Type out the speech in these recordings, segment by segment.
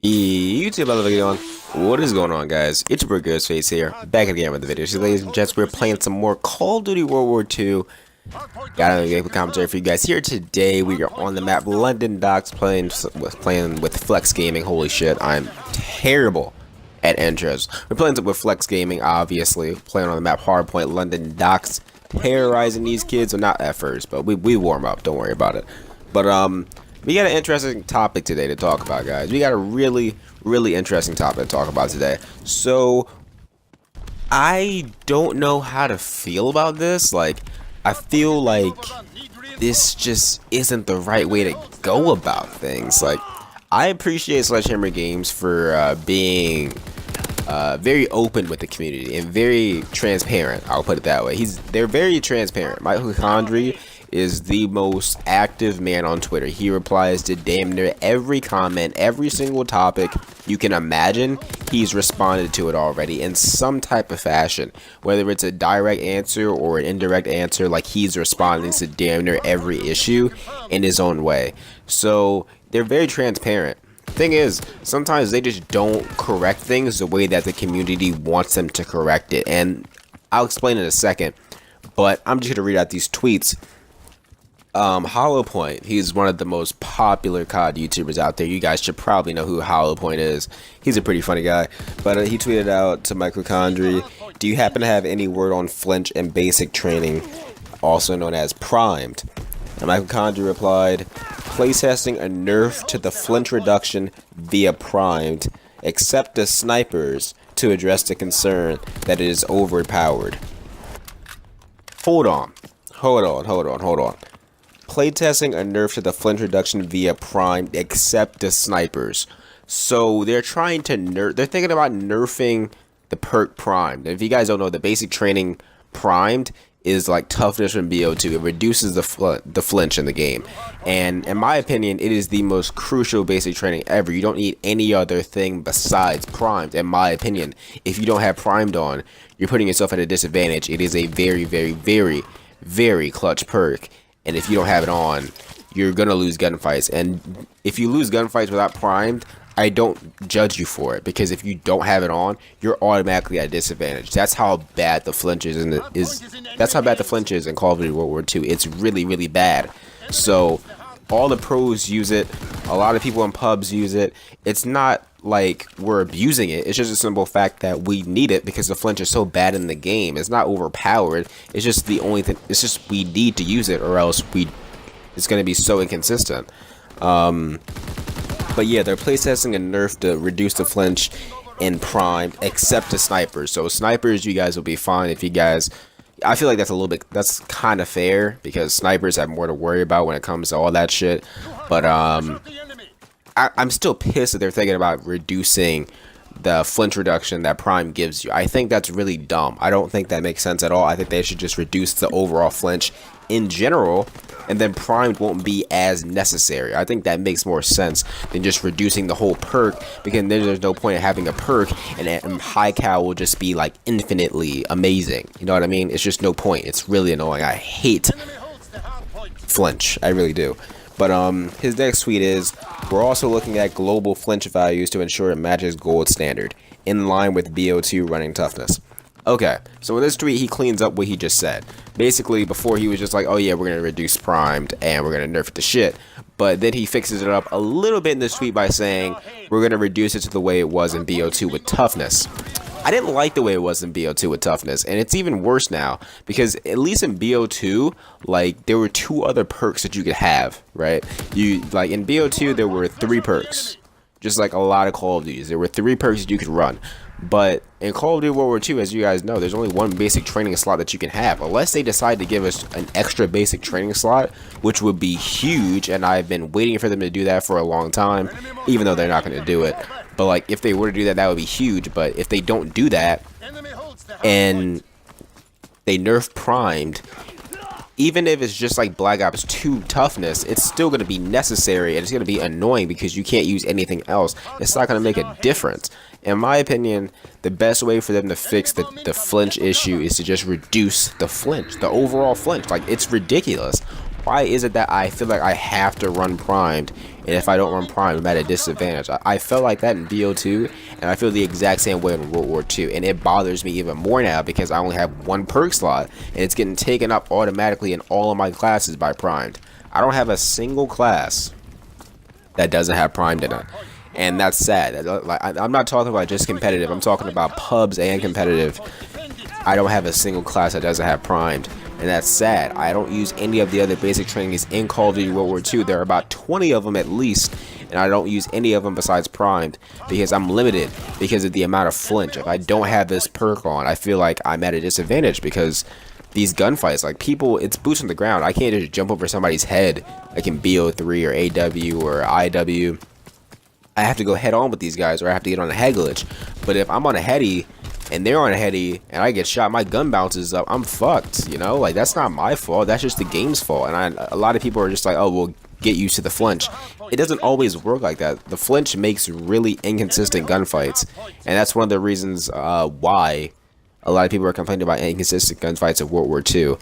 YouTube, how's it going? What is going on, guys? It's your boy Ghostface here, back again with the video. So, ladies and gents, we're playing some more Call of Duty World War II. Got a quick commentary for you guys here today. We are on the map London Docks, playing with Flex Gaming. Holy shit, I'm terrible at intros. We're playing with Flex Gaming, obviously. Playing on the map Hardpoint London Docks, terrorizing these kids. Well, not at first, but we warm up. Don't worry about it. But we got an interesting topic today to talk about, guys. We got a really interesting topic to talk about today. So, I don't know how to feel about this. Like, I feel like this just isn't the right way to go about things. Like, I appreciate Sledgehammer Games for being very open with the community and very transparent. I'll put it that way. They're very transparent. Michael Condry is the most active man on Twitter. He replies to damn near every comment, every single topic you can imagine. He's responded to it already in some type of fashion, whether it's a direct answer or an indirect answer. Like, he's responding to damn near every issue in his own way. So they're very transparent. Thing is, sometimes they just don't correct things the way that the community wants them to correct it, and I'll explain in a second. But I'm just gonna read out these tweets. Hollowpoint, he's one of the most popular COD YouTubers out there. You guys should probably know who Hollowpoint is. He's a pretty funny guy. But he tweeted out to Michael Condry, "Do you happen to have any word on flinch and basic training, also known as primed?" And Michael Condry replied, "Playtesting a nerf to the flinch reduction via primed, except the snipers, to address the concern that it is overpowered." Hold on. Playtesting a nerf to the flinch reduction via prime, except the snipers. So they're trying to they're thinking about nerfing the perk primed. If you guys don't know, the basic training primed is like toughness from BO2. It reduces the flinch in the game, and in my opinion, it is the most crucial basic training ever. You don't need any other thing besides primed, in my opinion. If you don't have primed on, you're putting yourself at a disadvantage. It is a very clutch perk. And if you don't have it on, you're going to lose gunfights. And if you lose gunfights without primed, I don't judge you for it. Because if you don't have it on, you're automatically at a disadvantage. That's how bad the flinch is. That's how bad the flinch is in Call of Duty World War II. It's really bad. So all the pros use it. A lot of people in pubs use it. It's not like we're abusing it. It's just a simple fact that we need it because the flinch is so bad in the game. It's not overpowered. It's just the only thing. It's just we need to use it, or else it's going to be so inconsistent. But yeah, they're playtesting a nerf to reduce the flinch in prime, except to snipers. So snipers, you guys will be fine if you guys. I feel like that's kind of fair because snipers have more to worry about when it comes to all that shit. But I'm still pissed that they're thinking about reducing the flinch reduction that prime gives you. I think that's really dumb. I don't think that makes sense at all. I think they should just reduce the overall flinch in general, and then primed won't be as necessary. I think that makes more sense than just reducing the whole perk, because then there's no point in having a perk and high cal will just be like infinitely amazing. You know what I mean? It's just no point. It's really annoying. I hate flinch. I really do. But his next tweet is, "We're also looking at global flinch values to ensure it matches gold standard, in line with BO2 running toughness." Okay, so in this tweet, he cleans up what he just said. Basically, before he was just like, oh yeah, we're going to reduce primed and we're going to nerf it to shit. But then he fixes it up a little bit in this tweet by saying, we're going to reduce it to the way it was in BO2 with toughness. I didn't like the way it was in BO2 with toughness, and it's even worse now, because at least in BO2, like, there were two other perks that you could have, right? Like, in BO2, there were 3 perks, just like a lot of Call of Duties. There were 3 perks that you could run. But in Call of Duty World War II, as you guys know, there's only one basic training slot that you can have, unless they decide to give us an extra basic training slot, which would be huge, and I've been waiting for them to do that for a long time, even though they're not going to do it. But like, if they were to do that, that would be huge. But if they don't do that and they nerf primed, even if it's just like Black Ops 2 toughness, it's still going to be necessary, and it's going to be annoying because you can't use anything else. It's not going to make a difference. In my opinion, the best way for them to fix the flinch issue is to just reduce the flinch, the overall flinch. Like, it's ridiculous. why is it that I feel like I have to run primed, and if I don't run primed, I'm at a disadvantage? I felt like that in BO2, and I feel the exact same way in World War II, and it bothers me even more now because I only have one perk slot, and it's getting taken up automatically in all of my classes by primed. I don't have a single class that doesn't have primed in it, and that's sad. Like, I'm not talking about just competitive, I'm talking about pubs and competitive. I don't have a single class that doesn't have primed, and that's sad. I don't use any of the other basic trainings in Call of Duty World War II. There are about 20 of them at least, and I don't use any of them besides primed because I'm limited because of the amount of flinch. If I don't have this perk on, I feel like I'm at a disadvantage because these gunfights, like, people, it's boots on the ground. I can't just jump over somebody's head like in BO3 or AW or IW. I have to go head on with these guys, or I have to get on a head glitch. But if I'm on a heady and they're on a heady and I get shot, my gun bounces up, I'm fucked, you know? Like, that's not my fault, that's just the game's fault. And a lot of people are just like, oh, well, get used to the flinch. It doesn't always work like that. The flinch makes really inconsistent gunfights, and that's one of the reasons why a lot of people are complaining about inconsistent gunfights of World War II.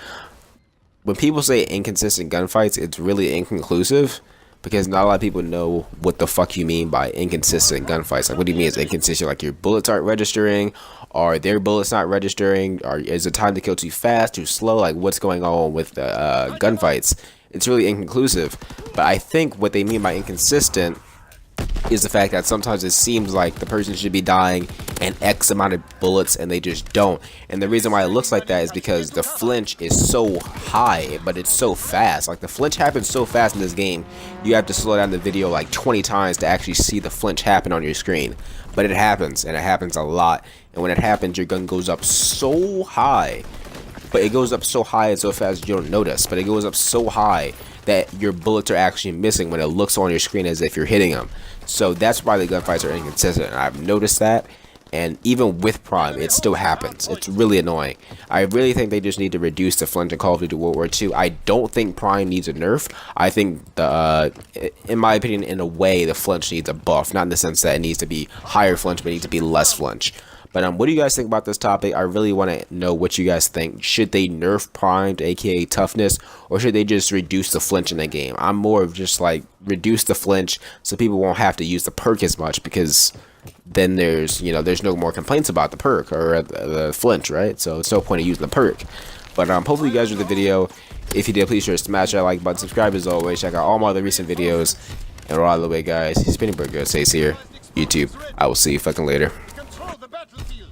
When people say inconsistent gunfights, it's really inconclusive, because not a lot of people know what the fuck you mean by inconsistent gunfights. Like, what do you mean it's inconsistent? Like, your bullets aren't registering, or their bullets not registering, or is the time to kill too fast, too slow? Like, what's going on with gunfights? It's really inconclusive. But I think what they mean by inconsistent is the fact that sometimes it seems like the person should be dying an X amount of bullets and they just don't. And the reason why it looks like that is because the flinch is so high, but it's so fast. Like, the flinch happens so fast in this game, you have to slow down the video like 20 times to actually see the flinch happen on your screen. But it happens, and it happens a lot. And when it happens, your gun goes up so high. But it goes up so high and so fast you don't notice. But it goes up so high that your bullets are actually missing when it looks on your screen as if you're hitting them. So that's why the gunfights are inconsistent, and I've noticed that. And even with Prime, it still happens. It's really annoying. I really think they just need to reduce the flinch in Call of Duty World War II. I don't think Prime needs a nerf. I think, in my opinion, in a way, the flinch needs a buff. Not in the sense that it needs to be higher flinch, but it needs to be less flinch. But what do you guys think about this topic? I really want to know what you guys think. Should they nerf primed, aka toughness, or should they just reduce the flinch in the game? I'm more of just like, reduce the flinch so people won't have to use the perk as much, because then there's no more complaints about the perk or the flinch, right? So it's no point in using the perk. But hopefully you guys enjoyed the video. If you did, please sure to smash that like button, subscribe as always, check out all my other recent videos, and we're all the way, guys. Spinning Burger says here, YouTube. I will see you fucking later. Control the battlefield.